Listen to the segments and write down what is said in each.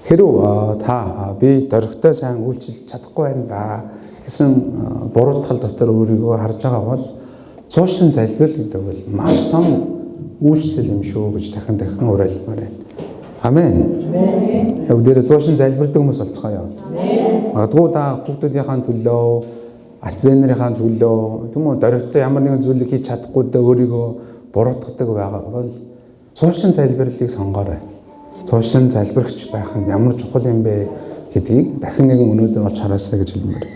Хэрв би дөрөгтэй сайн үйлчлэж чадахгүй байна да гэсэн буруутгал дотор өөрийгөө харж байгаа бол зуушин залбирал гэдэг бол маш том үйлчлэл юм шүү гэж дахин уриалмаар байна. Амен. Яг дээр зуушин залбирдаг хүмүүс болцгоё. Магадгүй та хүүхдүүдийнхээ төлөө, ач зээнэрийнхээ төлөө, тийм үү, дөрөгтэй ямар нэгэн зүйлийг хийж чадахгүй дэ өөрийгөө буруутгадаг байгаа бол зуушин залбиралыг сонгоорой. Зуушин залбирагч байх нь ямар чухал юм бэ гэдгийг дахин нэгэн өнөөдөр олж хараасаа гэж хэлмээр.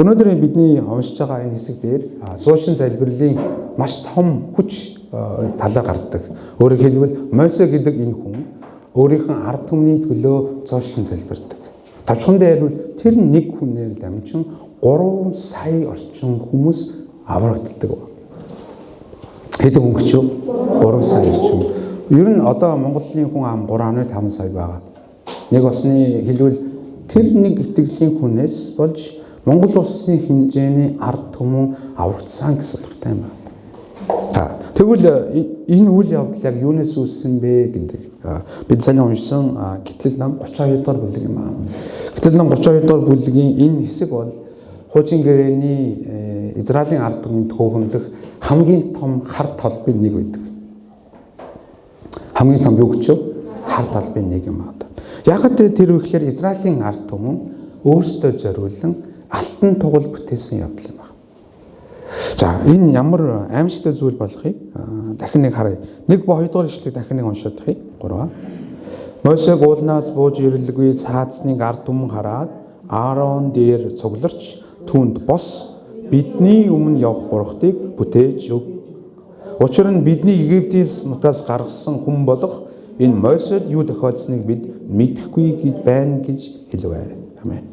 Өнөөдөр бидний уншиж байгаа энэ хэсэг дээр зуушин залбирлын маш том хүч талаар гардаг. Өөрөөр хэлбэл Мосе гэдэг энэ хүн өөрийнхөө ард түмний төлөө зуушин залбирдаг. Тавчхан дээр бол тэр нэг хүнээр дамжин 3 сая орчим хүмүүс аврагддаг. Хэдэн хүн гэж юу? 3 сая орчим. Ер нь одоо Монголын хүн ам 3.5 сая байгаа. Нэг осны хэлбэл тэр нэг итгэлийн хүнээс болж Монгол улсын хэмжээний ард түмэн аврагдсан гэсэн утгатай юм байна. Тэгвэл энэ үйл явдал яг юунаас үүссэн бэ гэдэг. Бид сайн уншсан Гитлэл нам 32 дугаар бүлэг юм аа. Гитлэл нам 32 дугаар бүлгийн энэ хэсэг бол хуучин гэрээний Израилийн ард түмэнд хөөхөмдөх хамгийн том хар толбын нэг байдаг. Хамгийн том юу гэж хар талбын нэг юм аа. Яг тэр үехээр Израилийн ард түмэн өөрсдөө зориулан алтан тугал бүтээсэн явдал юм байна. За энэ ямар аимшигтай зүйл болохыг дахин нэг харъя. 1 ба 2 дугаар ишлэгийг дахин нэг уншаад хий. 3. Мосег уулнаас бууж ирэлгүй цаазныг ард түмэн хараад Аарон дээр цугларч түүнд бос бидний өмнө явах бурхтыг бүтээж өг. Учир нь бидний Египтээс нутаас гаргасан хүн болох энэ Мосед юу тохиолдсныг бид мэдэхгүй гэж байна гэж хэлвэ. Амен.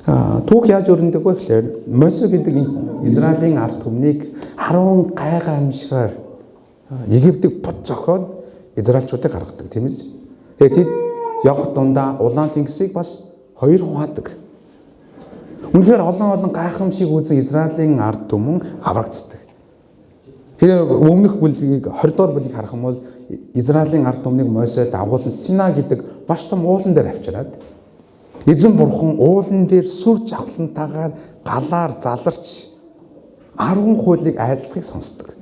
Түүх яаж өрнөдөг вэ гэхээр Мосе гэдэг энэ Израилийн ард түмнийг 10 гайхаа амжихаар Египтийг бут зохиод Израильчуудыг гаргадаг тийм ээ. Тэгээд тэд явх дундаа улаан тэнгисийг бас 2 хуваадаг. Үнэхээр олон гайхамшиг үзэн Израилийн ард түмэн аврагддаг. Тэгэхээр өмнөх бүлгийг 20 дугаар бүлгийг харах юм бол Израилийн ард түмнийг Мосе дагуулсан Сина гэдэг маш том уулан дээр авчираад эзэн бурхан уулан дээр сүр жавхлантайгаар галаар заларч 10 хуулийг айлдахыг сонсдог.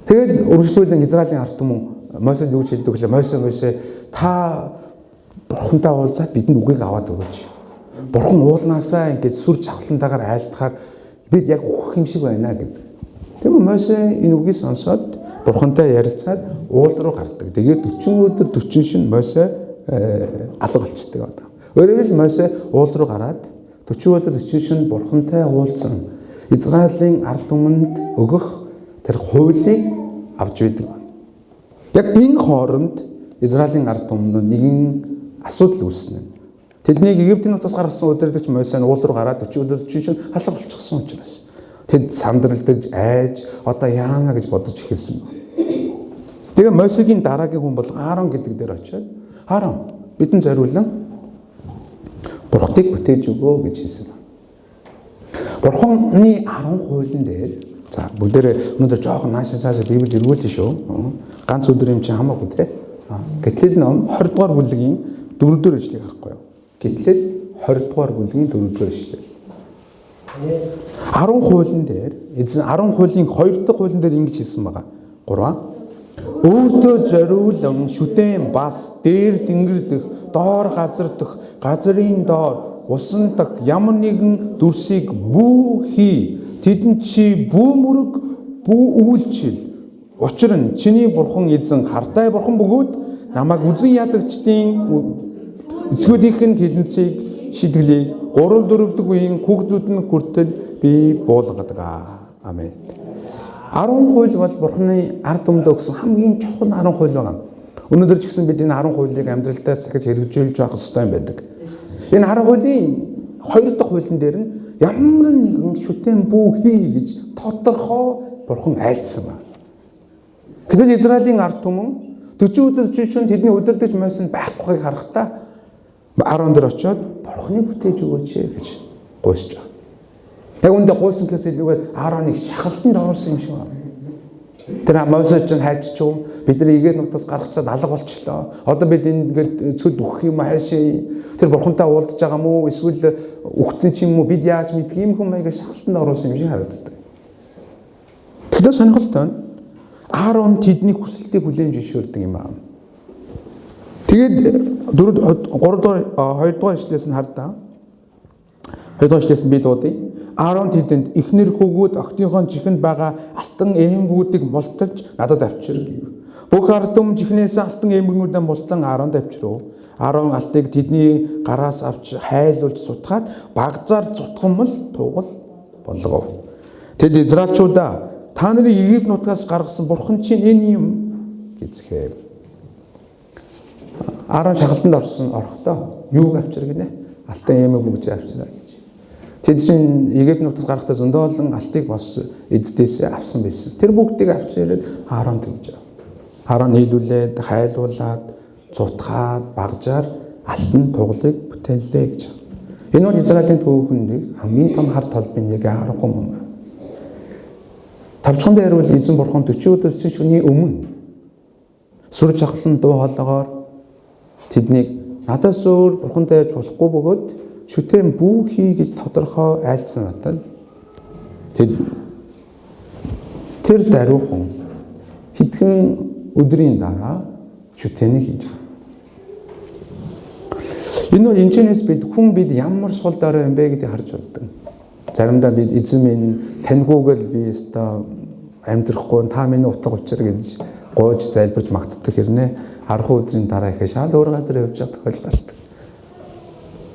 Тэгээд өргөжлүүлэн Израилийн ард түмэн Мосед юу гэж хэлдэг вэ? Мосе та бурхантай уулзаад бидэнд үгийг аваад өгөөч. Бурхан уулнаасаа ингэж сүр жавхлантайгаар айлдахаар бид яг өгөх юм шиг байна гэдэг. Тэгвэл Мосе энэ үгийг сонсоод бурхантай ярилцаад уул руу гардаг. Тэгээд 40 өдөр 40 шин Мосе алга болчдөг одоо. Өөрөөр хэлбэл Мосе уул руу гараад 40 өдөр 40 шин бурхантай уулзсан Израилийн ард түмэнд өгөх тэр хуулийг авч байдаг. Яг энэ хооронд Израилийн ард түмэнд нэгэн асуудал үүснэ. Тэднийг Египтийн нутгаас гаргасан өдрөдөж Мосе уул руу гараад 40 өдөр 40 шин алга болчихсон учраас тэд сандралдаж айж одоо яана гэж бодож эхэлсэн байна. Тэгээ Мосегийн дараагийн хүн бол Аарон гэдэг дээр очиод Аарон бидэн зориулан бурхтыг бүтээж өгөө гэж хэлсэн байна. Бурханы 10 хуулийн дээр за бүгдээрээ өнөөдөр жоохон наашаа Библи эргүүлсэн шүү. Ганц өдөр юм чинь хамаагүй те. Гэтэл ном 20 дугаар бүлгийн 4 дугаар ишлэгийг харахгүй юу? Гэтэл 20 дугаар бүлгийн 4 дугаар ишлэл. 10 хуулийн дээр 10 хуулийн 2 дахь хуулийн дээр ингэж хэлсэн байгаа. 3. Өөртөө зориулан шүтэн бас дээр тэнгэр дэх доор газар дэх газрын доор усан дэх ямар нэгэн дүрсийг бүү хий. Тэдэнд чи бүү мөрөг бүү үйлчил. Учир нь чиний бурхан эзэн хартай бурхан бөгөөд намайг үзэн ядагчдын эцгүүдийнх нь хилэнцгийг шидэглэе. 3-4 дэх үеийн хүүхдүүд нь хүртэл би буулгадаг. Амен. 10 хууль бол бурханы ард түмэнд өгсөн хамгийн чухал 10 хууль байна. Өнөөдөр ч гэсэн бид энэ 10 хуулийг амьдралтаа сахиж хэрэгжүүлж явах хэрэгтэй байдаг. Энэ 10 хуулийн 2 дахь хуулийн дээр нь ямар нэгэн шүтэн бүү хий гэж тодорхой бурхан айлдсан байна. Гэтэл Израилийн ард түмэн 40 өдөр 40 шөнө тэдний удирдах Мосед байхгүйг харахтаа Аарон дээр очиод бурханыг бүтээж өгөөч гэж гуйсаж байгаа. Яг үндэ гуйсан гэхээс илүүгээр Аароныг шахалтанд оруулсан юм шиг байна. Тэр Мойсе чинь хайч чуу бидний Египт нутгаас гаргачаад алга болчлоо. Одоо бид ингээд цөд өгөх юм хайшаа. Тэр бурхантай уулзж байгаа мó эсвэл үхсэн ч юм уу бид яаж мэдх юм хүм маяг шахалтанд оруулсан юм шиг харагддаг. Тэгэхээр сонирхолтой нь Аарон тэдний хүсэлтийг хүлээн зөвшөөрдөг юм аа. Тэгээд 2 дугаар ишлээс нь хардаа. 2 дугаар ишлээс нь би дуудъя. Аарон тэдэнд эхнэр хөвгүүд октийнхоо чихэнд байгаа алтан эмгүүдийг мулталж надад авчир гэв. Бүх ард түмэн чихнээс алтан эмгүүдээ мултлан Ааронд авчирв. Аарон алтыг тэдний гараас авч хайлуулж сутгаад багзаар зутгамл тугал болгов. Тэд Израильчуудаа та нарын Египт нутгаас гаргасан бурхан чинь энэ юм гэцгээв. Аарон шахалтанд орохдоо юуг авчир гинэ? Алтан эмэг бүгд авчираа гэж. Тэд чинь Египт нутгаас гарахдаа зөндөө олон алтыг бос эздээс авсан байсан. Тэр бүгдийг авч ирээд Ааронд өгч. Аарон нийлүүлээд хайлуулад зутгаад багжаар алтан тугалыг бүтээллээ гэж. Энэ бол Израилийн түүхэнд хамгийн том хар талбын нэг Аарон юм. Тавчхан дээр бол эзэн бурхан 40 өдрийн шөнийн өмнө сүр жавхлан дуу хоолойгоор тэднийг надаас өөр бурхантай яж болохгүй бөгөөд шүтэн бүү хий гэж тодорхой айлцсан натал тэр даруйхан хэдхэн өдрийн дараа шүтэнийг хийж байгаа. Энэ бол энэчнээс бид ямар сул дорой юм бэ гэдгийг харж болдог. Заримдаа бид эзэн минь таньгүйгэл би өстой амьдрахгүй та миний утга учир гэж гойж залбирч магтдаг хэрнээ 10 өдрийн дараа ихэ шал өөр газар явж байгаа тохиолдол.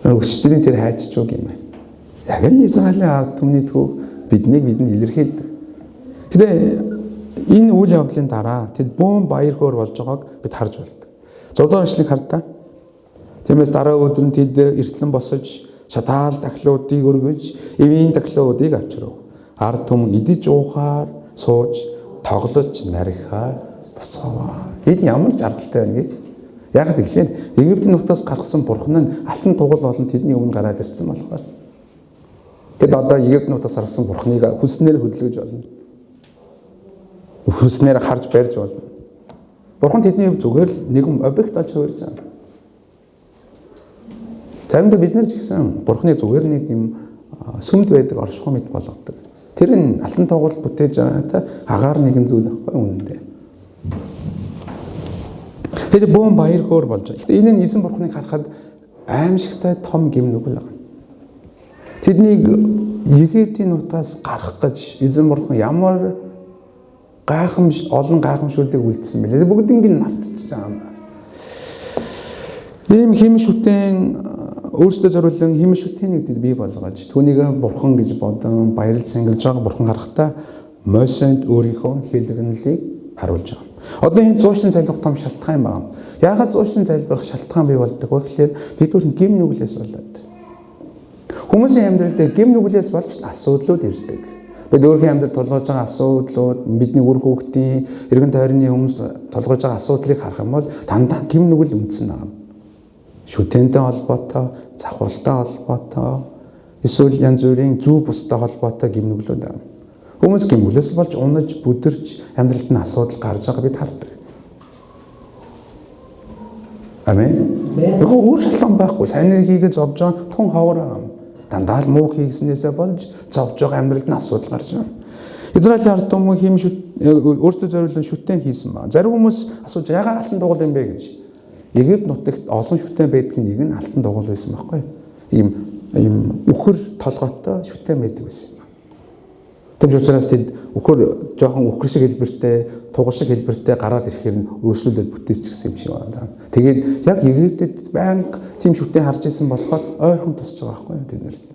Өчтөрийн тэр хайчч үг юм байна. Яг энэ Израилийн ард түмний төв биднийг илэрхийлдэг. Гэтэ энэ үйл явдлын дараа тэд бөөн баяр хөөр болж байгааг бид харж болдог. 6 дугаар ишлэгийг хардаа. Тиймээс дараа өдөр нь тэд эртлэн босож шатаал дахлуудыг өргөж эвийн дахлуудыг авчирв. Ард түмэн идэж уухаар сууж тоглож нарихаар босгоо. Энэ ямар жаргалтай байна гэж. Яг тэгэхээр Египтийн нутгаас гаргасан бурхан нь алтан тугал болон тэдний өмнө гараад ирсэн болохоор. Тэд одоо Египт нутгаас гаргасан бурханыг хүснээр хөдөлгөж болно. Хүснээр харж барьж болно. Бурхан тэдний хувьд зүгээр л нэгэн объект болж хувирж байгаа. Заримдаа бид нар ч гэсэн бурханы зүгээр нэг юм сүмд байдаг оршихуй мэт болгодог. Тэр нь алтан тугал бүтээж байгаатай агаар нэгэн зүйл байхгүй үнэндээ. Тэгээд бөөн баяр хөөр болж байгаа. Гэтэ энэ нь эзэн бурханыг харахад аимшигтай том гэм нүгэл байгаа. Тэднийг Египтийн нутгаас гарах гэж эзэн бурхан ямар олон гайхамшгуудыг үлдсэн бэлээ. Бүгдийг нь мартчихж байгаа юм. Ийм хэм шүтэн өөрсдөө зориулсан хэм шүтэнийг бий болгож түүнийг бурхан гэж бодон баярлж сангилж байгаа бурхан харахтаа Мойсед өөрийнхөө хэлгэнлийг харуулж байгаа. Одоо энэ зуушлын залбирах том шалтгаан байна. Яагаад зуушлын залбирах шалтгаан бий болдог вэ гэхээр бидгээр гим нүглээс болоод. Хүмүүсийн амьдралд гим нүглээс болж асуудлууд ирдэг. Бид өөрхийн амьдралд тулгаж байгаа асуудлууд, бидний үр хүүхдийн, эргэн тойрны хүмүүс тулгаж байгаа асуудлыг харах юм бол дандаа гим нүгэл үндсэн байгаа. Шүтэнтэй холбоотой, завхралтай холбоотой, эсвэл янз бүрийн зүв бустай холбоотой гим нүглүүд байна. Хүмүүс гим нүглээс болж унаж, бүдэрч амьдралд нь асуудал гарч байгааг бид хардаг. Амен. Яг өөр шалтгаан байхгүй. Сайн хийгээ зовж байгаа тун ховор байгаа юм. Дандаа л муу хийгснээсээ болж зовж байгаа амьдралд нь асуудал гарч байна. Израилийн ард түмэн хэм өөртөө зориулсан шүтэн хийсэн ба. Зарим хүмүүс асууж яагаад алтан дугуйл юм бэ гэж. Египт нутагт олон шүтэн байдгийн нэг нь алтан дугуйл байсан байхгүй. Ийм үхэр толгойтой шүтэн байдаг байсан. Тэм учраас тэд үхэр жоохон үхэр шиг хэлбэртэй, тугал шиг хэлбэртэй гараад ирэхээр нь өөрчлөлөд бүтээчихсэн юм шиг байна. Тэгээд яг Египтэд банк тийм шүтэн харж исэн болохоор ойрхон тусч байгаа байхгүй тэд нарт.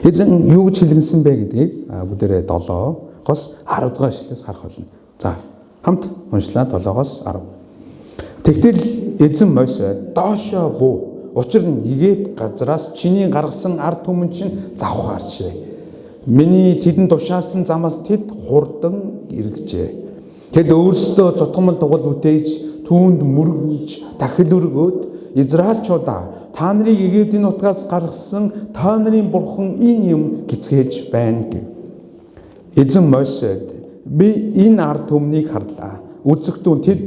Эзэн юу гэж хэлгэнсэн бэ гэдгийг бүгдээрээ 7-оос 10 дугаар ишлээс харах болно. За, хамт уншлаа 7-оос 10. Тэгтэл эзэн Мойсед доошоо буу. Учир нь Египт газраас чиний гаргасан ард түмэн чинь завхаарчээ. Миний тэдэнд тушаасан замаас тэд хурдан эргэжээ. Тэд өөрсдөө цутгамал дугал бүтээж, түүнд мөргөж, дахил өргөөд Израильчуудаа та нарыг Египтийн нутгаас гаргасан та нарын бурхан энэ юм гэцгээж байна гэв. Эзэн Мойсед би энэ ард түмнийг харлаа. Үзэгдүүн тэд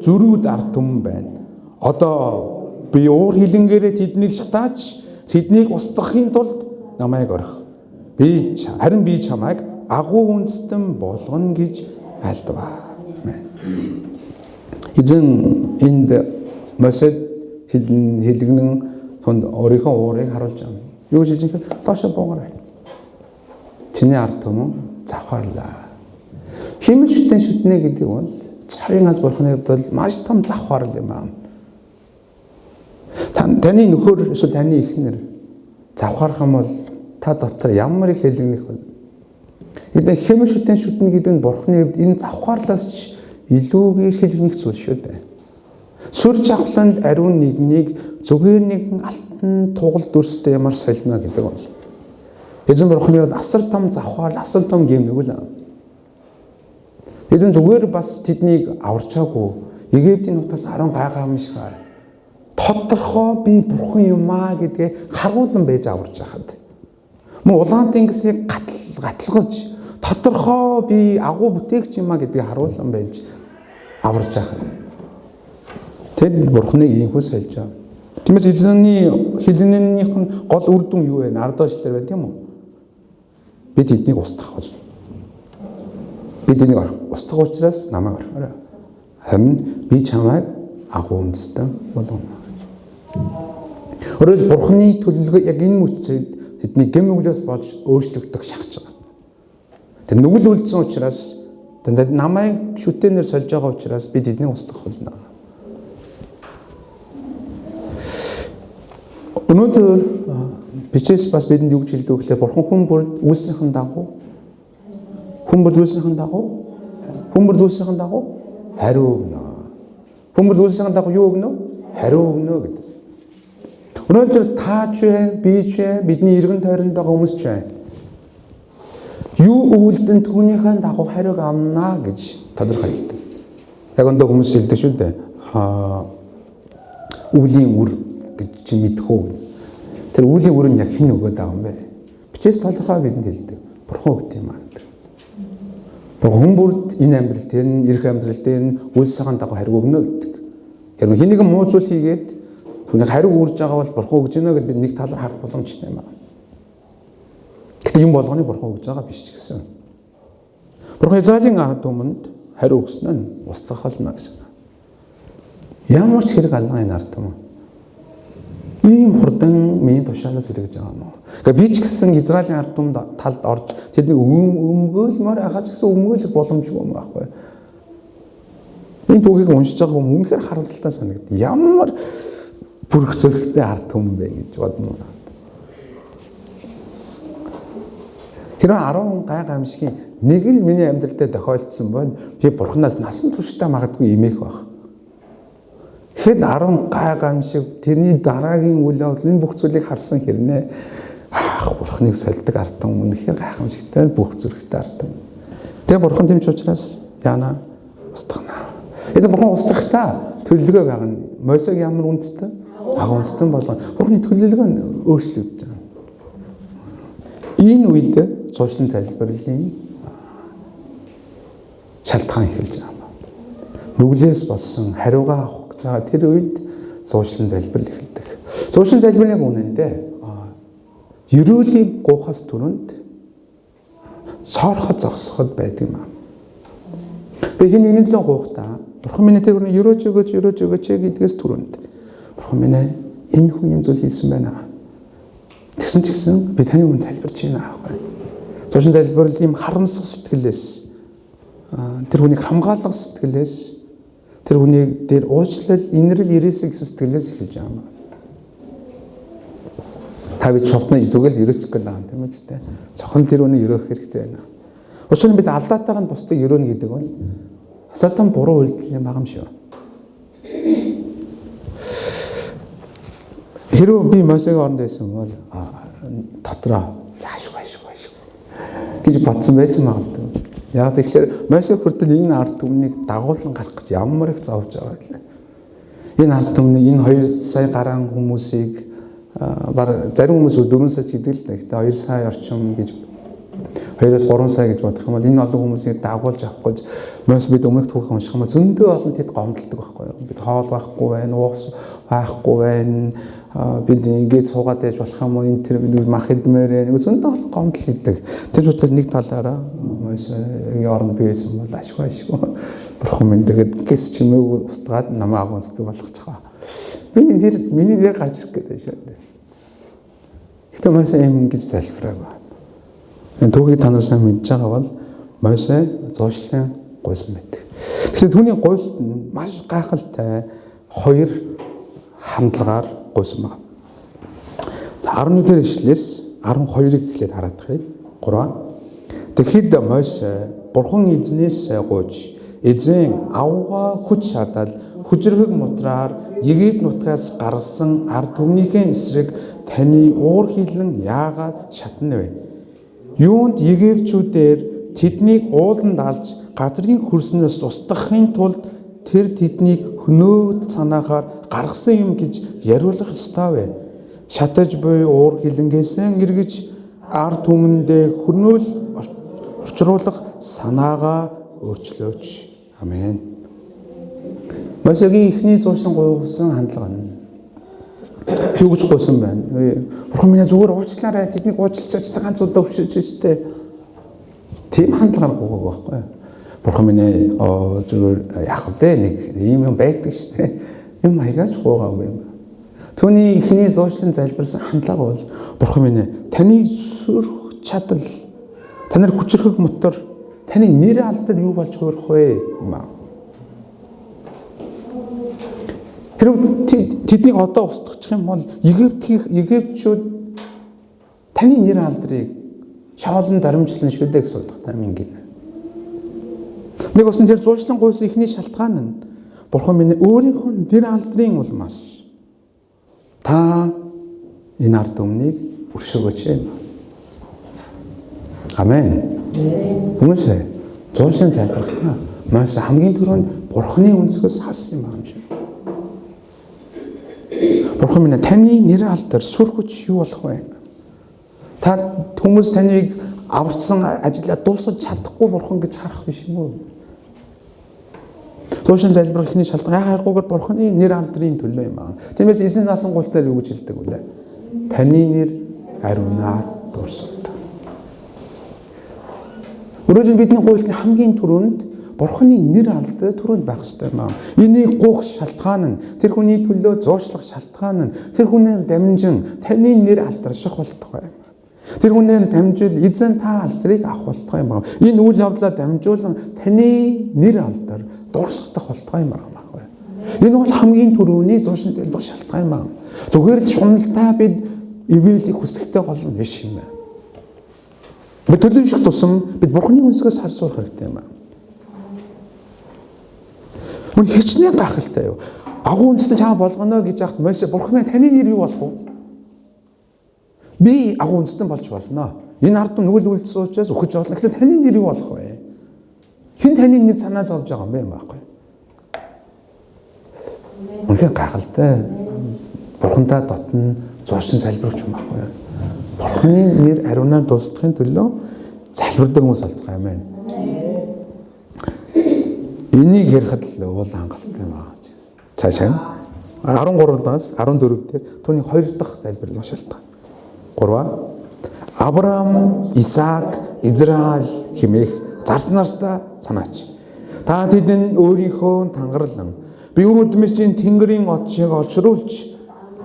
зөрүүд ард түмэн байна. Одоо би уур хилэнгээрээ тэднийг шатаач, тэднийг устгахын тулд намайг орхи. Харин би чамайг агуу үндэстэн болгоно гэж айлдваа. Эзэн энд Мосед хэлгэнэн тунд өөрийнхөө уурыг харуулж байгаа. Юу гэж хэлж байгаа? Доошо буугараа. Чиний ард түмэн завхаарлаа. Химэл шүтнэ гэдэг бол царийн аз бурхны хувьд маш том завхаарл юм аа. Таны нөхөр эсвэл таны эхнэр завхаарах юм бол та дотор ямар их хэлгэнэх вэ? Гэдэг химэл шүтнэ гэдэг нь бурхны хувьд энэ завхаарлаас ч илүүгээр хэлгэнэх зүйл шүү дээ. Сүр жавхланд ариун нэгнийг зүгээр нэгэн алтан тугал дүрстэй ямар солино гэдэг бол. Эзэн бурхны хувьд асар том завхаарл, асар том гэмнэг л. Эзэн зүгээр бас тэднийг аварчаагүй. Египтийн нутгаас 10 гайхамшигар тодорхой би бурхан юм аа гэдгээ харуулan байж аварч байхад. Мөн улаан тэнгисийг гатлгаж тодорхой би агуу бүтээгч юм аа гэдгийг харуулan байж аварч байхад. Тэд бурханыг ийхүү сольж байгаа. Тиймээс эзний хэлнэнийх нь гол үр дүн юу вэ? Ардаш дээр байна тийм үү? Бид тэднийг устгах бол. Бид энийг устгах учраас намайг орхиорой. Харин би чамайг агуу үндэстэн болгоно. Өөрөөр бурхны төлөвлөгөө яг энэ мөчид тэдний гэмнүглээс болж өөрчлөгдөх шахаж байгаа. Тэр нүгэл үлдсэн учраас тэнд намайг шүтэнээр сольж байгаа учраас бид эднийг устгах болно. Өнөөдөр бичээс бас бидэнд юу гэж хэлдэг вэ гэхээр бурхан хүн бүрд үйлснийхэн дагуу хариу өгнө. Хүн бүрд үйлснийхэн дагуу юу өгнө? Хариу өгнө гэдэг. Өнөөдөр та ч би ч бидний иргэн тойронд байгаа хүмүүс ч юу үйлдэн түүнийхэн дагуу хариуг авна гэж тодорхойлдог. Яг өндөө хүмүүс хэлдэг шүү дээ. Үлийн үр гэж чи мэдэх үү? Тэр үлийн үр нь яг хэн өгöd байгаа юм бэ? Бичээс толгой бидэнд хэлдэг. Бурхан өгд юм аа гэдэг. Бурхан бүрд энэ амьдрал дээр нь, ирэх амьдрал дээр нь үйл цагаан дагуу хариу өгнө гэдэг. Хэрвээ хэнийг муу зүйл хийгээд түүнийг хариу үрж байгаа бол бурхан өгж гинэ гэдээ бид нэг талаар харах боломжтой юм аа. Гэхдээ юм болгоны бурхан өгж байгаа биш ч гэсэн. Бурхан Израилийн ард түмэнд хариу өгсөн нь устгах болно гэсэн. Ямар ч хэрэг алга энэ ард түмэн. Ийм хурдан миний тушаанаас илэрж байгаа юм. Гэхдээ би ч гэсэн Израилийн ард түмэнд талд орж тэднийг өмгөөлмөр ахаж гэсэн өмгөөлөх боломжгүй юм байхгүй. Энэ түүхийг уншиж байгаа хүмүүс үнэхээр харамсалтай санагдав. Ямар бүрх зөрхтэй ард түмэн бэ гэж бодно. Хэрвээ 10 гайхамшигын нэг л миний амьдрал дээр тохиолдсон бол би бурхнаас насан туршдаа магадгүй имэх байх. Хэд 10 гайхамшиг тэрний дараагийн үйл явдал энэ бүх зүйлийг харсан хэрнээ бурхныг сольдог ард түмэн үнэхээр гайхамшигтай бүх зөрхтэй ард түмэн. Тэгээ бурхан тэмч учраас яана устгана. Энэ бурхан устгахтаа төлөвлөгөө гаргана. Мосег ямар үндэстэй? Агуу үндэстэн болгоно. Бурханы төлөвлөгөө нь өөрчлөгдөж байгаа. Энэ үед зуушлан залбирлын шалтгаан эхэлж байгаа. Нүглээс болсон хариугаа авах гэж байгаа тэр үед зуушлан залбирал эхэлдэг. Зуушлан залбирын үнэндээ ерөөлийн гуйхаас түрүүнд цоорхот зогсоход байдаг юм аа. Би хэнийг нэлээд гуйхтаа бурхан минь тэр ерөөж өгөөч гэдгээс түрүүнд бурхан минь энэ хүн юм зүйл хийсэн байна. Тэгсэн ч гэсэн би таны өмнө залбирч байна аахгүй. Зуушлан залбирал ийм харамсах сэтгэлээс тэр хүнийг хамгаалах сэтгэлээс тэр хүнийг дээр уучлал инэрл ирээсэй гэсэн сэтгэлээс эхэлж байгаа юм. Та бид шовтны зүгэл ерөөчих гээд байгаа юм тийм үү те. Цохон тэр үнийг ерөөх хэрэгтэй байна. Учир нь бид алдаатайг нь бусдыг ерөөнө гэдэг нь асаатан буруу үйлдэл юм байгаа юм шүү. Хэрвээ би Мосегийн оронд байсан бол дотроо заашгүй гэж бодсон байж магадгүй. Яг тэгэхээр Мосе хүртэл энэ ард түмнийг дагуулan гарах гэж ямар их зовж байгаа вэ? Энэ ард түмнийг энэ 2 сая гаруй хүмүүсийг зарим хүмүүс 4 сая гэдэг л дээ. Гэхдээ 2 сая орчим гэж 2-3 сая гэж бодох юм бол энэ олон хүмүүсийг дагуулж авах гэж мөн бид өмнөх түүх унших юм бол зөндөө олон тэд гомдолдог байхгүй юу. Бид хоол байхгүй байна, уус байхгүй байна. Бид ингэж суугаад байж болох юм уу энэ тэр бид мах идмээр нэг зөндөө олон гомдол хийдэг. Тэр учраас нэг талаараа Мойсегийн оронд биесэн бол ашгүй. Бурхан минь тэгээд гэс чимээгүй устгаад намайг агуулдаг болгочихоо. Миний нэр гарч ирэх гэдэг шүү дээ. Гэтэ Мойсе юм гэж залбираагүй. Энэ түүхийг та нар сайн мэдж байгаа бол Мойсе зуушлын гуйсан байдаг. Тэгэхээр түүний гуйлт нь маш гайхалтай хоёр хандлагаар гуйсан байна. 11-р ишлээс 12-ыг эхлээд хараад тахыг. 3. Тэгэхэд Мойсе Бурхан эзнээс гуйж эзэн авгаа хүч чадал хүчрэг мутраар Египт нутгаас гаргасан ард түмнийхээ эсрэг таны уур хилэн яагаад шатна вэ? Юунд Египтчүүдээр тэднийг ууланд алж газрын хөрснөөс устгахын тулд тэр тэднийг хөнөөд санаахаар гаргасан юм гэж яриулах ёстой вэ? Шатаж буй уур хилэнгээсэн эргэж ард түмэндээ хөрнөөл орчруулах санаагаа өөрчлөөч. Амен. Мосегийн ихний зуушлан гуйсан хандлага нь юу гэж гуйсан байна? Бурхан минь зүгээр уучлаарай. Тэднийг уучлаач та ганц удаа өвчөж штэ. Тийм хандлагаар гуйгааг байхгүй. Бурхан минь зүгээр яах вэ? Нэг ийм юм байдаг штэ. Юм хаягаач гуйгаагүй юм. Түүний ихний зуушлан залбирсан хандлага бол Бурхан минь таны сүрх чадал, танар хүчрхэг мотор, таны нэр алдар юу болж хуурах вэ? Хэрвээ тэднийг одоо устгах юм бол Египтчүүд таны нэр алдрыг шаалн дарамжлан шүдэ гэсэн утгатай юм ингэ. Нэг усан тэр зуушлан гуйсан ихний шалтгаан нь Бурхан минь өөрийнхөө нэр алдрын улмаас та энэ ард түмнийг өршөөгөөч юм. Амен. Хүмүүсээ зуушлан залбирах маш хамгийн түрүүнд Бурханы үнсгээс харсан юм байна. Бурхан минь таны нэр алдар сүр хүч юу болох вэ? Та хүмүүс таныг аварцсан ажиллаа дуусгаж чадахгүй Бурхан гэж харах биш юм уу? Зуушлан залбирах ихний шалтгаан яхаагүйгээр Бурханы нэр алдрын төлөө юм байна. Тиймээс эзэн насан гол дээр юу гэж хэлдэг вүлээ? Таны нэр ариунаар дурсамт. Өөрөөр бидний гуйлтны хамгийн түрүүнд Бурханы нэр алдар түрүүнд байх ёстой юм аа. Энийг гуйх шалтгаан нь тэр хүний төлөө зуушлах шалтгаан нь тэр хүнээр дамжин таны нэр алдар шах болтугай юм. Тэр хүнээр дамжуул эзэн та алдрыг авах болтугай юм аа. Энэ үйл явдлаар дамжуулан таны нэр алдар дурсагдах болтугай юм аа. Энэ бол хамгийн түрүүний зуушлан залбирах шалтгаан юм аа. Зүгээр л шуналтай бид ивэлийг хүсэхтэй гол нь биш юм аа. Бид төлөвшөх тусам бид Бурханы үнсгээс харсуур хэрэгтэй юм аа. Мөн хичнээн гахалтай юу. Агуу үндэстэн чамаа болгоно гэж яхад Мойсе Бурхан минь таны нэр юу болох вэ? Би агуу үндэстэн болж болно. Энэ ард түмэн нүгэл үйлдэл учраас өгч болно. Гэхдээ таны нэр юу болох вэ? Хэн таны нэр санаа зовж байгаа юм бэ байхгүй? Үнэхээр гахалтай. Бурхандаа дотн зуушлан залбирч юм байхгүй. Бурханы нэр ариунаар дуусгахын төлөө залбирдаг хүмүүс олцгоо юм байна. Энийг ярихад л уул хангалттай байгаа ч гэсэн. Цаашаа 13-аас 14 дээр түүний 2 дахь залбирлах шалтгаан. 3. Авраам, Исаак, Израиль хэмээх зарснартай санаач. Та тэдэнд өөрийнхөө тангарлан биеүр үдмэсийн тэнгэрийн отшийг олшруулж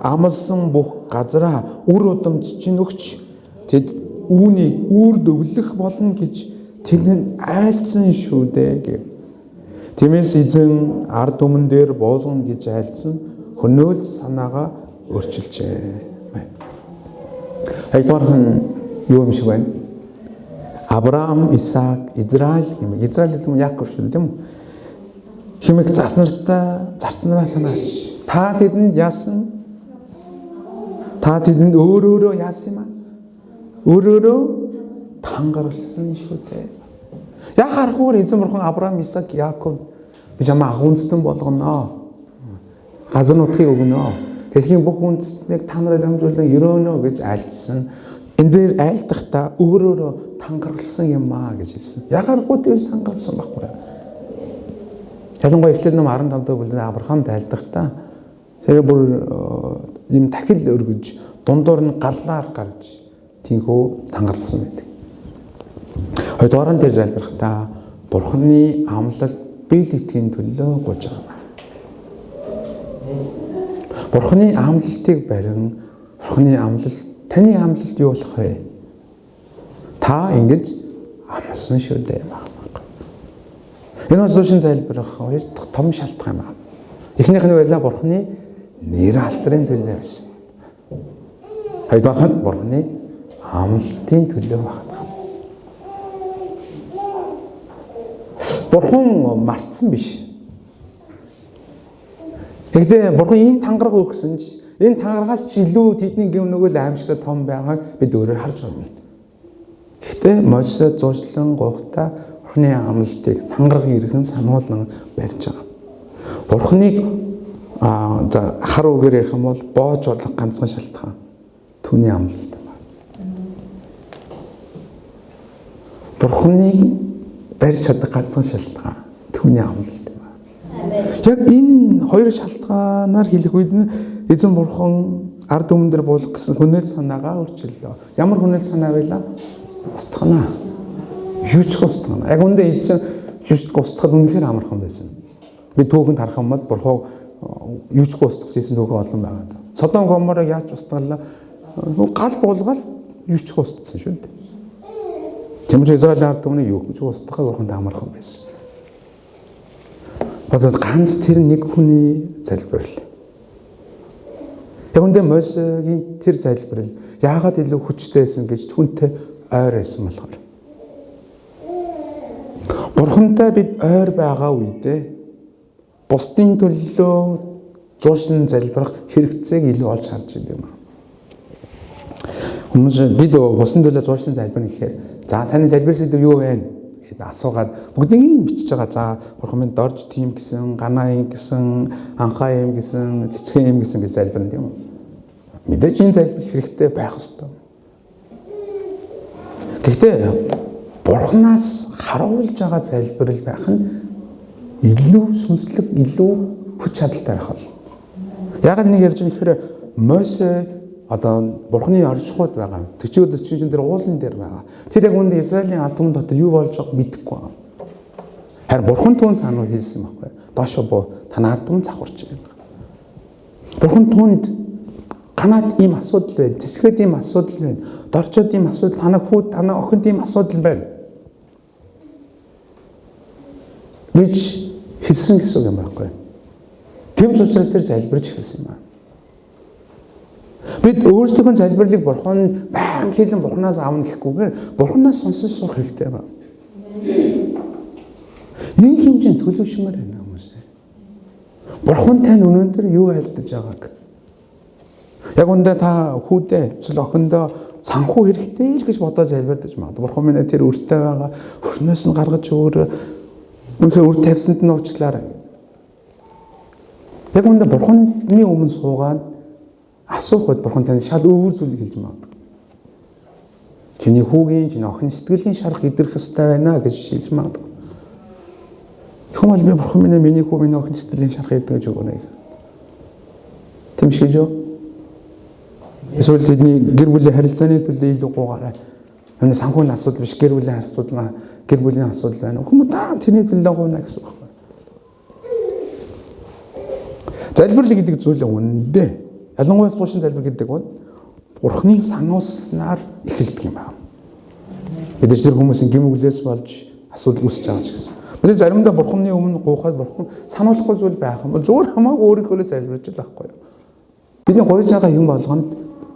амлсан бүх газараа үр удамд чинь өгч тэд үүнийг үр дөвлөх болно гэж тэдэнд айлцсан шүү дээ гэв. Тиймээс эзэн ард түмэн дээр буулгана гэж айлцсан хөнөөлт санаагаа өөрчилжээ. Хоёрдугаар нь юу юм шиг байна? Авраам, Исаак, Израиль хэмээх. Израиль гэдэг нь Яаков шүү дээ, тийм үү? Хэмээх зарцнараа санаач. Та тэдэнд яасан? Та тэдэнд өөрөөрөө яасан юм аа? Өөрөөрөө тангарлсан шүү дээ. Яг харахаар эзэн Бурхан Авраам, Исаак, Яаков би чамаа агуу үндэстэн болгоно. Газар нутгийг өгнө. Дэлхийн бүх үндэстнийг та нарыг дамжуулан өрөөнө гэж айлтсан. Энэ дээр айлтахдаа өөрөөрөө тангаргалсан юм аа гэж хэлсэн. Ягаргүй тэгж тангаргалсан байхгүй юу? Ялангуяа Эхлэл ном 15 дахь бүлэг Авраамд айлдахдаа тэр бүр юм дахил өргөж дундуур нь галлаар гарч тийхүү тангаралсан байдаг. Хоёрдугаар нь тэр залбирахдаа Бурхны амлалт биелэгдэхийн төлөө гуйж байгаа. Бурхны амлалтыг барин Бурхны амлалт таны амлалт юу болох вэ? Та ингэж амласан шүү дээ. Энэ бол зүүшин залбирах хоёр дахь том шалтгаан байна. Эхнийх нь байлаа Бурхны нэр алдрын төлөө байсан. Хоёрдугаар нь Бурхны амлалтын төлөө байна. Бурхан мартсан биш. Гэхдээ Бурхан энэ тангараг өгсөн ч энэ тангарагаас ч илүү тэдний гэм нөгөө аимшигтай том байгааг бид өөрөөр харж байна. Гэхдээ Мосес зуушлан гуйхдаа Бурханы амлалтыг тангараг иргэн сануулсан барьж байгаа. Бурханыг хар үгээр ярих юм бол боож болох ганцхан шалтгаан түүний амлалт байна. Бурханыг барьж чадах ганцхан шалтгаан түүний амлалт байна. Яг энэ хоёр шалтгаанаар хэлэх үед нь эзэн Бурхан ард түмэн дээр буулгах гэсэн хүнэл санаагаа өөрчиллөө. Ямар хүнэл санаа байлаа? Устгана. Юуч устгана. Яг үндэ эзэн юуч устгахад үнэхээр амархан байсан. Би түүхэнд харах юм бол Бурхан юуч устгах гэсэн түүхэн олон байгаа. Содом Гоморыг яаж устгалаа? Гал буулгаал юуч устгасан шүү дээ. Тиймээс Израилийн ард түмний юуч устгахад Бурханд амархан байсан. Бодвол ганц тэр нэг хүний залбирал. Яг үндэ Мосегийн тэр залбирал яагаад илүү хүчтэй байсан гэж түүнтэй ойр байсан болохоор. Бурхантай бид ойр байгаа үедээ бусдын төлөө зуушлан залбирах хэрэгцээг илүү олж харж байгаа юм. Хүмүүс бид бусдын төлөө зуушлан залбирна гэхээр за таны залбир сэдв юу вэ гэд асуугаад бүгднийг бичиж байгаа. За Бурхан минь дорж тийм гэсэн, ганаа юм гэсэн, анхаа юм гэсэн, цэцхэн юм гэсэн гэж залбирна тийм үү? Мэдээж энэ залбир хэрэгтэй байх ёстой. Гэхдээ Бурханаас харуулж байгаа залбирал байх нь илүү сүнслэг, илүү хүч чадалтай байх бол. Яагаад энийг ярьж байгаа гэхээр Мосе одоо Бурханы оршихуйд байгаа. 40 дээр уулан дээр байгаа. Тэр яг үүнд Израилийн ард түмэн дотор юу болж байгааг мэдэхгүй байгаа. Харин Бурхан түүн санаа хэлсэн байхгүй. Доошо буу танаа ард түмэн завхарч байгаа. Бурхан түүнд ганаад ийм асуудал байна. Зэсгээд ийм асуудал байна. Дорчод ийм асуудал, танаа хүүд, танаа охинд ийм асуудал байна. гэж хэлсэн гэсэн юм байхгүй. Тэм учраас тэр залбирч хэлсэн юм байна. Бид өөрсдийнхөө залбирлыг Бурхан баян хэлэн Бурханаас аавна гэхгүйгээр Бурханаас сонсож сурах хэрэгтэй байна. Нэг хэмжээнд төлөвшмөр байна хүмүүс. Бурхан тань өнөөдөр юу айлдаж байгааг. Яг үндэ та хүүдээ эсвэл охиндоо санхүү хэрэгтэй л гэж бодоод залбирдаж магадгүй. Бурхан минь тэр өртөө байгаа хөрнөөс нь гаргаж өөр үнэхээр үр тавьсанд нь уучлаарай. Яг үндэ Бурханы өмнө суугаад асуухад Бурхан тань шал өвөр зүйлийг хэлж магадгүй. Чиний хүүгийн, чиний охины сэтгэлийн шарах идэрх ёстой байна гэж хэлж магадгүй. Тэгвэл би Бурхан минь миний хүү миний охины сэтгэлийн шарах идэж өгнө. Тэмшиж юу? Эсвэл тэдний гэр бүлийн харилцааны төлөө илүү гуугаарай. Энэ санхүүгийн асуудал биш, гэр бүлийн асуудал, гэр бүлийн асуудал байна. Хүмүүс та тэрний төлөө гуйна гэсэн үг байна. Залбирал гэдэг зүйл үнэндээ ялангуяа зуушин залбир гэдэг бол Бурханы сануулснаар эхэлдэг юм байна. Мэдээж тэр хүмүүсийн гимүглээс болж асуудал үүсэж байгаа ч гэсэн. Мэдээж заримдаа Бурханы өмнө гуйхад Бурхан сануулахгүй зүйл байх юм бол зүгээр хамаагүй өөрийнхөө залбирч л байхгүй юу. Бидний гуйж байгаа юм болгонд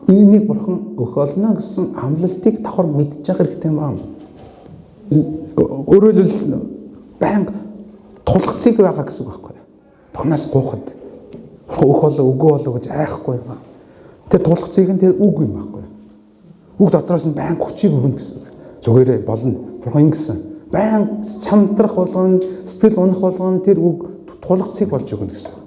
энийг Бурхан өгөх олно гэсэн амлалтыг давхар мэдж явах хэрэгтэй юм байна. Өөрөөр хэлбэл байнга тулгцыг байгаа гэсэн үг байхгүй юу. Бурханаас гуйхад өгөх болоо үгүй болоо гэж айхгүй юм. Тэр тулгцыг нь тэр үг юм байхгүй юу. Үг дотроос нь байнга хүчийг өгнө гэсэн үг. Зүгээрээ болно. Бурхан ингэсэн. Байнга чамдрах болгоно, сэтгэл унах болгоно тэр үг тулгцыг болж өгнө гэсэн үг.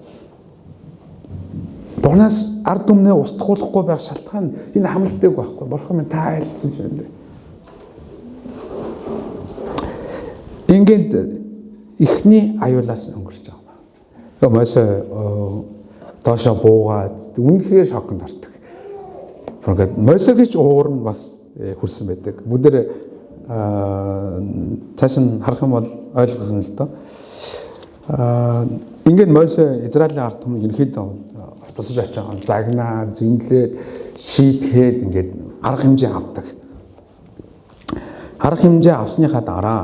Бурханаас ард түмнээ устгахгүй байх шалтгаан энэ хамлалтыг байхгүй. Бурхан минь та айлдсан юм дээ. Ингээд эхний аюулаас өнгөрч байгаа. Тэгээ Мосе доошо буугаад үнэхээр шокнд ортог. Ингээд Мосе гэж уур нь бас хүрсэн байдаг. Бүгдээр цааш нь харах юм бол ойлгох юм л доо. Ингээд Мосе Израилийн ард түмнийг ерөнхийдөө тусаж очиж загнаа, зэмлээд, шийтгэхэд ингээд арга хэмжээ авдаг. Арга хэмжээ авсныхаа дараа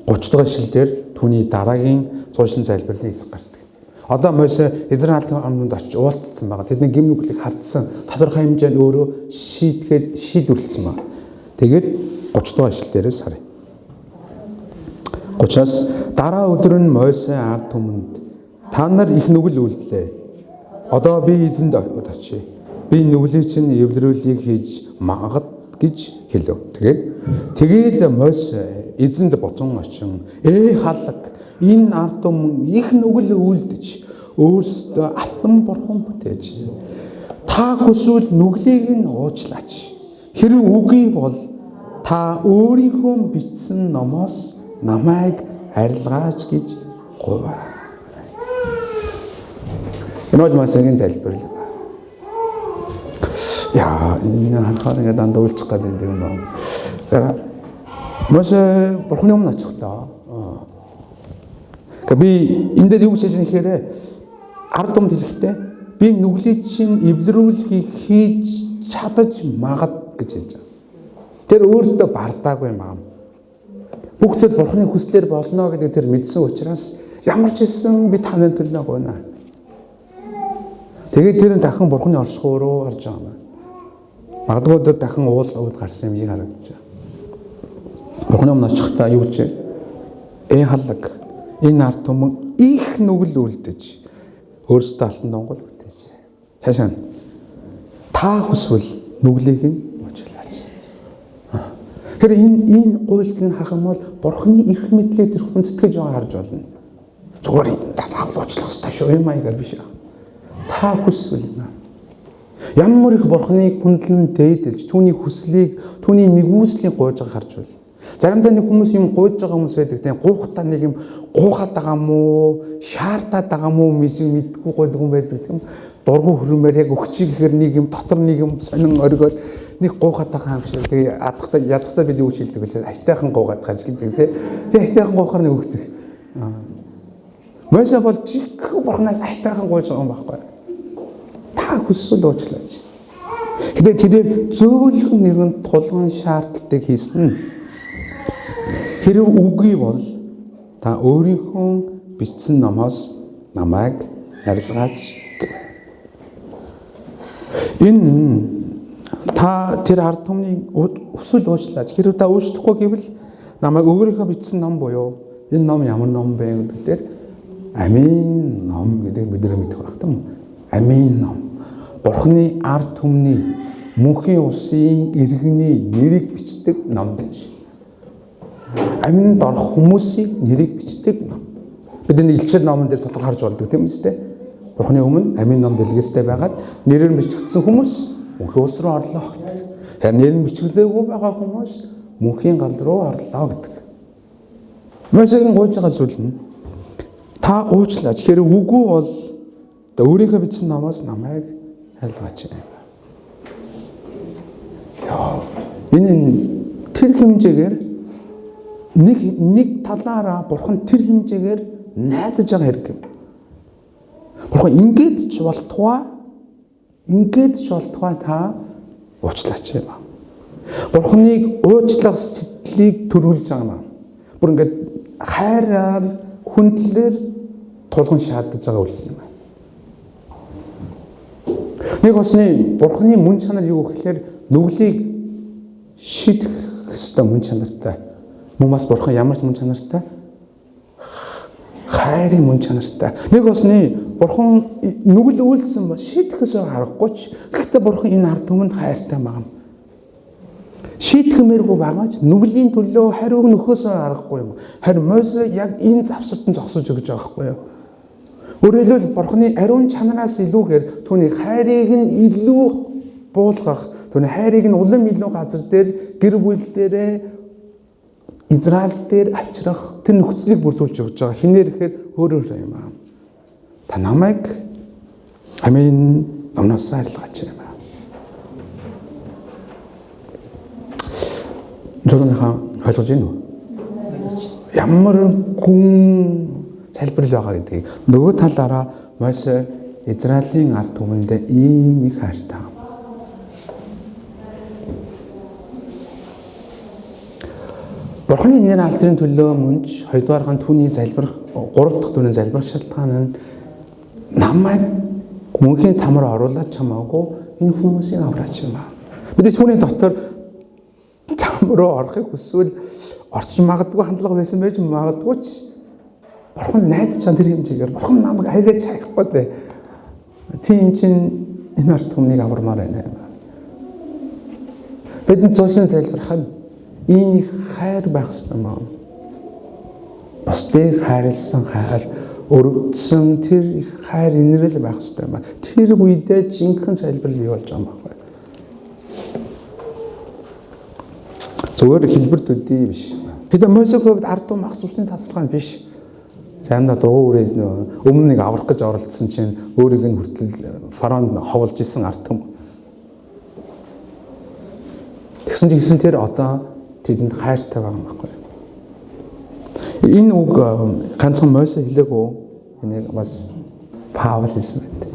30 дугаар ишлэлээр түүний дараагийн зуушин залбирлын хэсэг гардаг. Одоо Мосе Израилийн өмнөд очиж уулзсан байгаа. Тэдний гим нүглийг хардсан тодорхой хэмжээнд өөрөө шийдвэрлэсэн байна. Тэгээд 30 дугаар ишлэлээрээс харъя. 30-аас дараа өдөр нь Мосе ард түмэнд та нар их нүгэл үлдлээ. Одоо би эзэнд очие. Би нүглийг чинь эвлэрүүлгийг хийж магад гэж хэлв. Тэгээд Мосе эзэнд буцан очин халаг энэ ард түмэн их нүгэл үлдэж өөрсдөө алтан бурхан бүтээж. Та хүсвэл нүглийг нь уучлаач. Хэрэв үгүй бол та өөрийнхөө бичсэн номоос намайг арилгаач гэж гуйв. Энэ бол Мосегийн залбирал. Яа, энэ ханхаар ингээд дандаа үлчих гэдэг юм байна. Мосе бурхны өмнө очихдоо. Би энэ дээр юу гэж хэлж байгаа гэхээр ард түмэнд хэлэхдээ би нүглийг чинь эвлэрүүлгийг хийж чадаж магад гэж хэлж байгаа. Тэр өөртөө бардаагүй юм аа. Бүгдд бурхны хүслээр болно гэдэг тэр мэдсэн учраас ямар ч хэлсэн би таны төлөө гуйна. Тэгээд тэр нь дахин бурхны оршихуй руу орж байгаа юм. Магадгүй дахин уул өвд гарсан юм шиг харагдаж байна. Бурхны өмнө очихдаа юу гэж халаг энэ ард түмэн их нүгэл үлдэж өөрсдөө алтан донгол бүтээж. Цаашаа та хүсвэл нүглийг нь уучлаач. Тэгэхээр энэ гуйлд нь харах юм бол бурхны их мэдлэг тэр хүндэтгэж байгааг харж болно. Зүгээр та уучлах ёстой шүү юм аягаар биш. Та хүсвэл юм. Ямар их бурхныг хүндлэн дээдэлж түүний хүслийг түүний нэгүслийг гуйж байгааг харж байна. Заримдаа нэг хүмүүс юм гуйж байгаа хүмүүс байдаг тийм гуйхтаа нэг юм гуугаад байгаа мó шаардаад байгаа мó мэдгүй гуйдаг юм байдаг тийм дургу хөрмээр яг өгчий гэхээр нэг юм дотор нэг юм сонин оргиод нэг гуйгаад байгаа юм шиг тэгээ ядахтаа бид юу хэлдэг вэ айтайхан гуйгаад гаж гэдэг тийм тэгээ айтайхан гуйхаар нэг өгдөг. Мосе бол чих бурхнаас айтайхан гуйж байгаа юм байхгүй. Та хүсвэл уучлаач. Гэтэ тэрээр зөөлхөн нэгэн тулгын шаардлагыг хийсэн нь хэрэв үгүй бол та өөрийнхөө бичсэн номоос намайг арилгаач. Энэ та тэр ард түмний хүсвэл уучлаач. Хэрэв та уучлахгүй гэвэл намайг өөрийнхөө бичсэн ном буюу энэ ном ямар ном бэ гэдэг дээр амийн ном гэдэг бидний мэдэх байх тийм. Амийн ном. Бурхны ард түмний мөнхийн усын иргэний нэрийг бичдэг ном гэж. Аминд орох хүмүүсийг нэрийг бичдэг ном. Бидний илчил номон дээр тодор харж болдог тийм үстэй. Бурхны өмнө амийн ном дэлгэстэй байгаад нэрээр бичигдсэн хүмүүс мөнхийн ус руу орлоо гэдэг. Харин нэр нь бичигдээгүй байгаа хүмүүс мөнхийн гал руу орлоо гэдэг. Мосегийн гуйж байгаа зүйл нь та уучлаач. Хэрэв үгүй бол өөрийнхөө бичсэн номоос намайг арилгаач. Энэ тэр хэмжээгээр нэг талаараа бурхан тэр хэмжээгээр найдаж байгаа хэрэг юм. Бурхан ингээд ч болтугай та уучлаач юм. Бурханыг уучлах сэтгэлийг төрүүлж байгаа юм. Бүр ингээд хайраар хүндлэлээр тулгын шаардаж байгаа үйл юм. Нэг осны бурханы мөн чанар юу гэхээр нүглийг шийдэх ёстой мөн чанартай. Мөн бас бурхан ямар ч мөн чанартай? Хайрын мөн чанартай. Нэг осны бурхан нүгэл үйлдсэн ба шийдэхээс харахгүй ч гэхдээ бурхан энэ ард түмэнд хайртай байгаа. Шийтгэмээргүй байгаач нүглийн төлөө хариуг нөхөөс харахгүй юм. Харин Мосе яг энэ завсартанд зогсож өгч байгаа байхгүй юу? Өөрөөр хэлбэл бурханы ариун чанараас илүүгээр түүний хайрыг нь илүү буулгах, түүний хайрыг нь улам илүү газар дээр гэр бүл дээрээ Израиль дээр авчрах тэр нөхцөлийг бүрдүүлж өгч байгаа. Хинээр ихээр өөр юм аа. Та намайг амийн номноос арилгаач юм аа. Жолооныхаа ойлгож байна уу? Ямар гүн залбирал байгаа гэдгийг нөгөө талаараа Мосе Израилийн ард түмэндээ ийм их хайртай. Бурхны нэр алдрын төлөө мөнч хоёрдугаар түүний залбирах, гурав дахь түүний залбирах шалтгаан нь намайг мөнхийн тамар оруулаад чамаагүй энэ хүмүүсийн авраач юм аа. Бид түүний дотор зам руу орохыг хүсвэл орч магадгүй хандлага байсан байж магадгүй ч Бурхан найдаж чам тэр хэмжээгээр Бурхан намайг хайгаж хайхгүй дээ. Тийм чинь энэ ард түмнийг авармаар байна юм аа. Бидний зоосон залбирах нь энэ их хайр байх ёстой юм аа. Бусдыг хайрлсан хайр, өргөдсөн тэр их хайр инрэл байх ёстой юм аа. Тэр үедээ жинхэнэ залбирал бий болж байгаа юм байна. Зөвхөн хэлбэр төдий биш. Бид Мосегийн хувьд ард түмэн ах сүсний тасалгаа биш. Саймна дуу үрээ өмнө нэг аврах гэж оролдсон чинь өөрийг нь хүртэл фараонд ховолж исэн ард түмэн. Тэгсэн тэр одоо тэдэнд хайртай байгаа юм байхгүй. Энэ үг ганцхан Мосе хэлээгүй. Энийг бас Паул хэлсэн байт.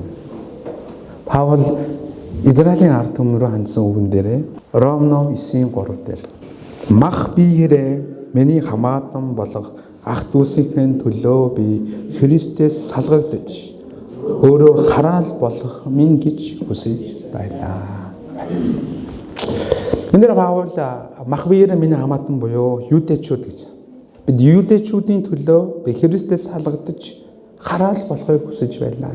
Паул Израилийн ард түмэн рүү хандсан үгэн дээрээ Ром ном 9:3 дээр мах биеэрээ миний хамаатан болох ах дүүсийн төлөө би Христэс салгагдаж өөрөө хараал болох минь гэж хүсэж байлаа. Энэ Паул мах биеэрээ миний хамаатан буюу юудэчүүд гэж. Бид юудэчүүдийн төлөө би Христэс салгагдаж хараал болохыг хүсэж байлаа.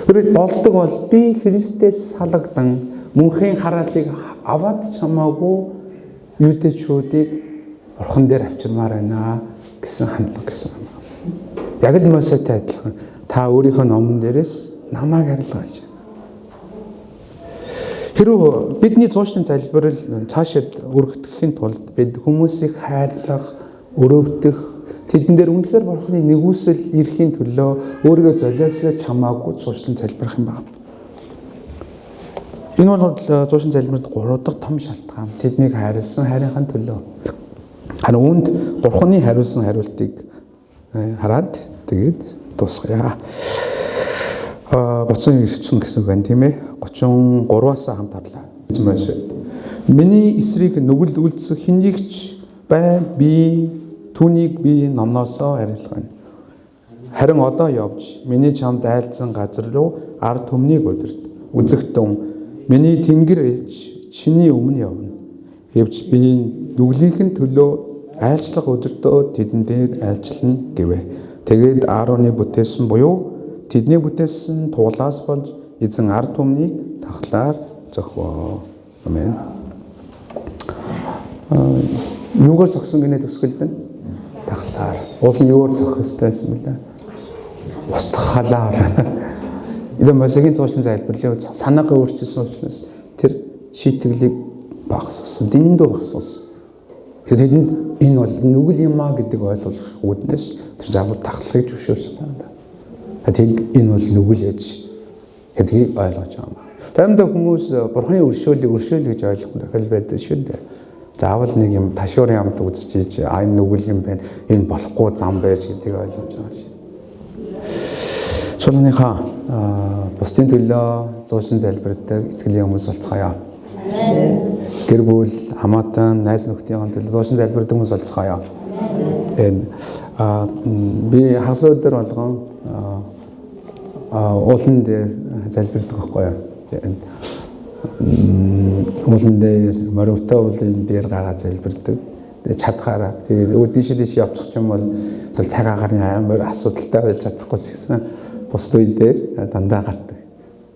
Хэрэг болдог бол би Христэс салагдан мөнхийн хараалыг аваад чамаагүй юудэчүүдийг Бурхан дээр авчирмаар байна гэсэн хандлага гэсэн юм. Яг л Мосетэй адилхан та өөрийнхөө номон дээрээс намайг арилгаач. Хэрвээ бидний зуучны залбирал цаашид өргөдөхийн тулд бид хүмүүсийг хайрлах, өрөвдөх, тэдэн дээр үнэхээр Бурханы нэгүсэл ирэхийн төлөө өөрийгөө золиослож чамаагүй зуучны залбирах юм байна. Энэ бол зуучны залбиралд 3 дахь том шалтгаан. Тэднийг хайрлсан хайрынхаа төлөө. Харин үүнд Бурханы хариулсан хариултыг хараад тэгээд дуусгая. 39 гэсэн үг байна тийм ээ. 33-аас хамт харлаа. Миний эсрэг нүгэлд үлдсэх хинийгч бай би түүнийг би номноосоо арилгана. Харин одоо явж миний чамд айлдсан газар руу ард түмнийг үзэгтэн миний тэнгэр ээлж чиний өмнө явна. Гэвч би нүглийнхэн төлөө айлчлах өдөртөө тэдэн дээр айлчлана гэвэ. Тэгээд Аароны бүтээсэн буюу тэдний бүтээсэн туулаас болж эзэн ард түмнийг тахлаар зохио. Амен. Юугаар зогсон гинэ төсгөлд нь тахлаар. Уул нь юугаар зохих ёстой байсан бэлээ? Устгахалаар. Энэ Мосегийн зуучны залбирлын санаагаа өөрчилсөн учраас тэр шийтгэлийг багасгасан, дэндүү багасгасан. Тэгэхээр энэ бол нүгэл юм а гэдэг ойлгох үүднээс тэр заавал тахлагыг зөвшөөрсөн байна. Тэгээд энэ бол нүгэл ээж гэдгийг ойлгож байгаа юм. Заримдаа хүмүүс Бурханы өршөөлийг өршөөл гэж ойлгох тохиол байдаг шүү дээ. Заавал нэг юм ташуурын амт үзэж ийж энэ нүгэл юм байна, энэ болохгүй зам байж гэдгийг ойлгож байгаа шүү. Шулныхаа бусдын төлөө зуучин залбирдаг итгэлийн хүмүүс болцгоё. Гэр бүл, хамаатан, найз нөхдийн төлөө зуучин залбирдаг хүмүүс болцгоё. Би хагас өдөр болгон уулан дээр залбирдаг байхгүй юу? Уулан дээр моривтой уулын дээр гараа залбирдаг. Тэгээ чадхаараа. Тэгээ дээш явчих юм бол зөв цаг агаарын амар асуудалтай байж чадахгүй гэсэн бус үедээ дандаа гардаг.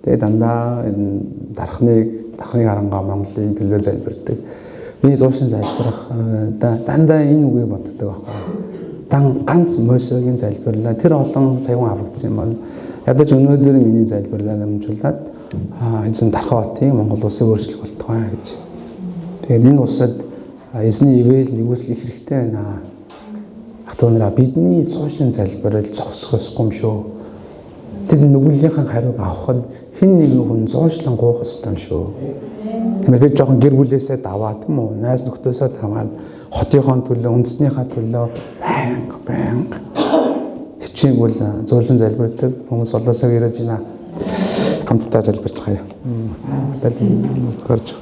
Тэгээ дандаа энэ дархны харангаа Монголын төлөө залбирдаг. Би зуушин залбирах дандаа энэ үгийг боддог байхгүй. Ганц Мосегийн залбирлаа. Тэр олон саяхан аврагдсан юм бол ядаж өнөөдөр миний залбирлаа намжуулаад эзэн Дархан хотын Монгол улсыг өөрчлөх болтугай гэж. Тэгээд энэ улсад эзний ивэл нэгүслэх хэрэгтэй байна. Хатуунараа бидний зуушлын залбирал зогсохосгүй юм шүү. Тэр нүгэлийнхэн хариуг авах нь хэн нэгэн хүн зуушлан гуух ёстой юм шүү. Бид жоохон гэр бүлээсээ даваад тийм үү? Найз нөхдөсөө даваад хотынхон төлөө, үндэснийхээ төлөө байнга хичээгүүл зуушлан залбирдаг хүмүүс болоосоо ирэж байна. Хамтдаа залбирцгаая. Талын хөрж